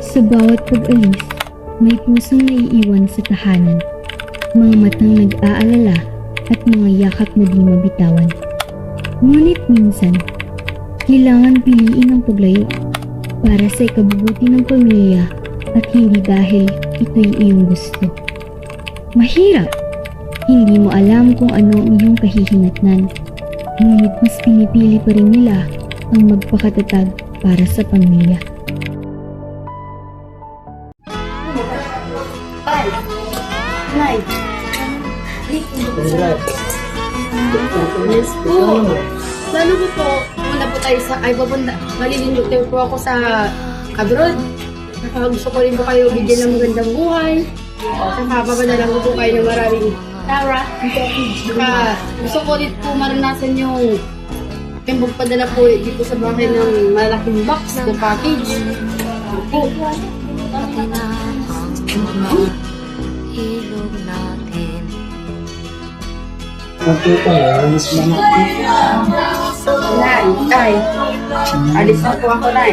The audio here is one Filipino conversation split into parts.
Sa bawat pag-alis, may pusong naiiwan sa tahanan, mga matang nag-aalala at mga yakap na di mabitawan. Ngunit minsan, kailangan piliin ang paglayo para sa ikabubuti ng pamilya at hindi dahil ito'y iyong gusto. Mahirap! Hindi mo alam kung ano ang iyong kahihinatnan, ngunit mas pinipili pa rin nila ang magpakatatag para sa pamilya. Yes po. Plano ko po, muna po tayo sa, malilinig po ako sa abroad. Saka gusto ko rin po kayo bigyan ng magandang buhay. Saka papadalang ko po kayo ng maraming tara. Saka gusto ko rin po maranasan yung pagpadala po dito sa bahay ng malaking box na package. Po. Ilog natin. Magkita eh, alis mo na. Nay, alis na po ako, Nay.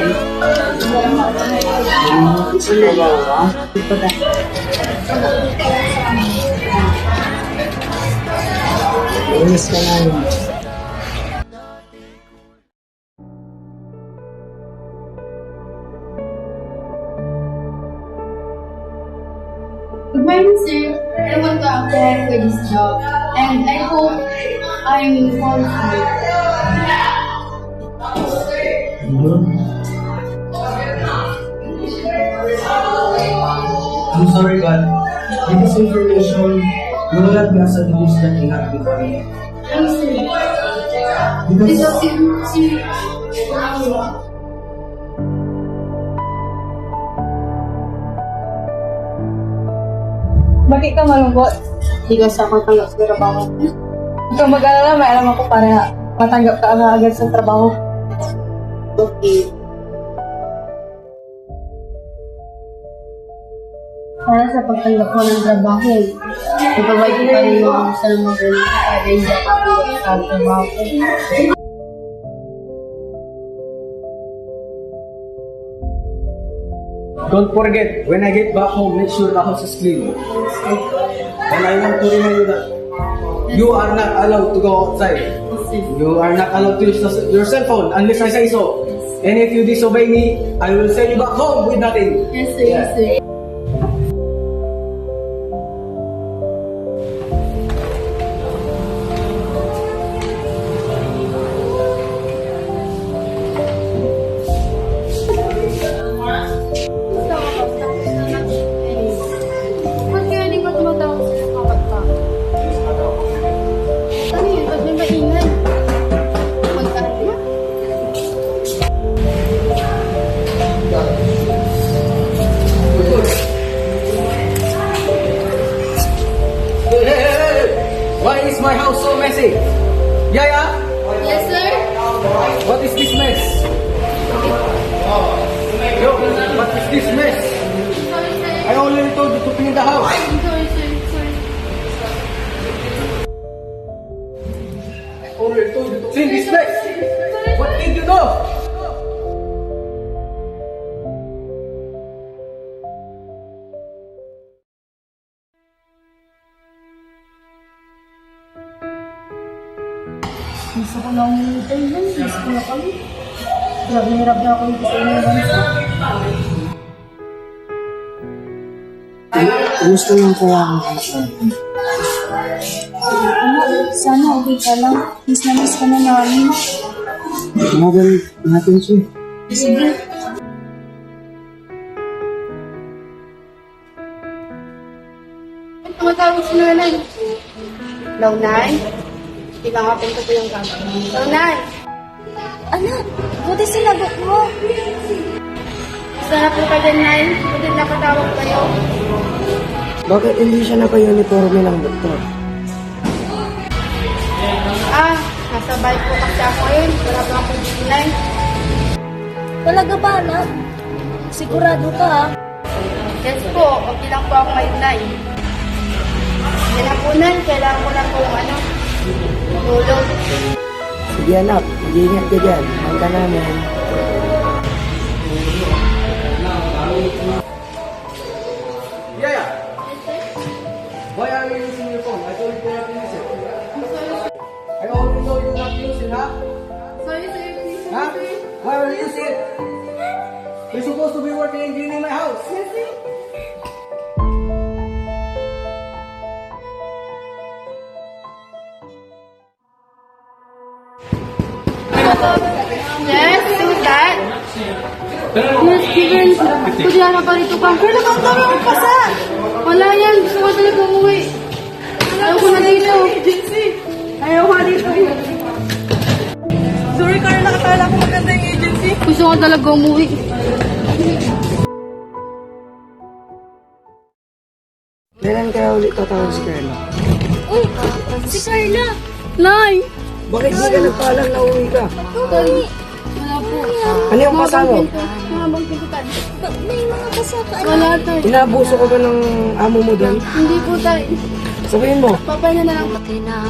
Alis ka na yun. Good morning, sir. I want to apply for this job, and I hope I'm qualified. I'm sorry, but with this information, you will not be as a news that you have before. I'm sir. Because Bakit ka malungkot? Hindi ka sa akong tanggap sa trabaho. Huwag kang mag-alala, may alam ako para matanggap ka agad sa trabaho. Okay. Para sa pagtanggap ko ng trabaho, ipabay ko pa rin yung gusto ng mga ganito para hindi ako tanggap sa trabaho. don't forget, when I get back home, make sure the house is clean. And I want to remind you that you are not allowed to go outside. You are not allowed to use your cell phone unless I say so. And if you disobey me, I will send you back home with nothing. Yes, sir. Yes, sir. Ba't kaya di ba tumatawag sila kapat pa? Ano yun? Ba't may maingay? Punta na niya? Why is my house so messy? Yaya, Yes, sir? what is this mess? Yo, what is this mess? Sorry, sir. I already told you to clean the house. I'm sorry, sir. Sorry. I already told you to clean this mess. What did you do? Gusto ko lang umintay yan. Gusto ko na kami. Grabe hirap na ako dito sa inyo bansa. Gusto lang kaya ang Sana okay ka lang. Miss na miss ka na namin. Tumagal natin siya. Sige. Tumatawag si nanay. Launay? Ilangapin ko po yung gagawin. Launay! Anak, buti sinagot mo. Sana po kayo, Nay. Buti nakatawag kayo. Bakit hindi siya naka-uniforme ng doktor? Nasabay po kasi ako yun. Wala pa akong Nay. Talaga ba, anak? Sigurado ka, ha? Yes po, okay lang po ako ngayon, Nay. Yan na po, Nay. Kailangan ko na po tulog. Sige anak, mag-iingat ka dyan. Hanggang namin. Why are you using your phone? I told you not to use it. I already told you not to use it, huh? Sorry, sir. Please, Huh? sir. Why are you using it? You're supposed to be working and cleaning my house. Yes, sir. Yes, who's that? Yes, Steven. Kudyana pa rito ka. Pero naman kami magpasa. Wala yan. Gusto ko talaga umuwi. Ayaw ko na dito. Ayaw ka dito. Sorry, Carl. Nakakala ko maganda yung agency. Gusto ko talaga umuwi. Kailan kaya ulit tatawag si Carla? Uy! Si Carla! Nay! Bakit di ka nagpaalam na uwi ka? Wala po. Ano yung pasamo? Mga pintutan. May mga kasapa. Wala tayo. Inaabuso ka ba ng amo mo doon? Hindi po tayo. Sabihin mo, Papahinga na lang.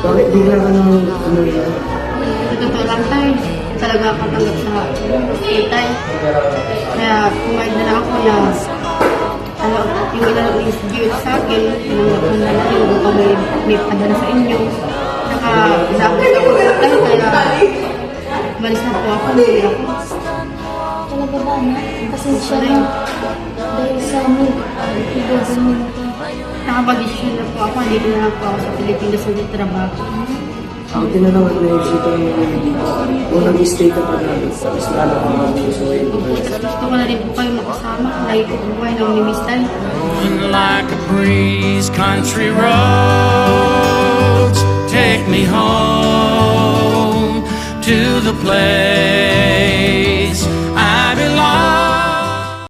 bakit bigla ka nang umuwi ka? Sa totoo lang tayo. Talaga ako tanggap sa tay. Kaya kumain na lang ako na ano, yung ilan is due sa akin, tinanggap ko na lang yung upang may padala sa inyo. Naka-isabot ako sa tay, kaya malis na po ako. Hindi ako. Talaga ba, na? Pasensya na. Dahil sa amin, ibabalik mo ito. Nakapag-desisyon na po ako, hindi na lang po ako sa Pilipinas ulit trabaho. Ang tinanong na isip ko yung dito, kung nag-stay ka pa namin, mas lalo kang magugustuhin. Gusto ko na rin po kayo makasama. Lagi ko po kayo nang nimiss tayo. Like a breeze, country roads take me home to the place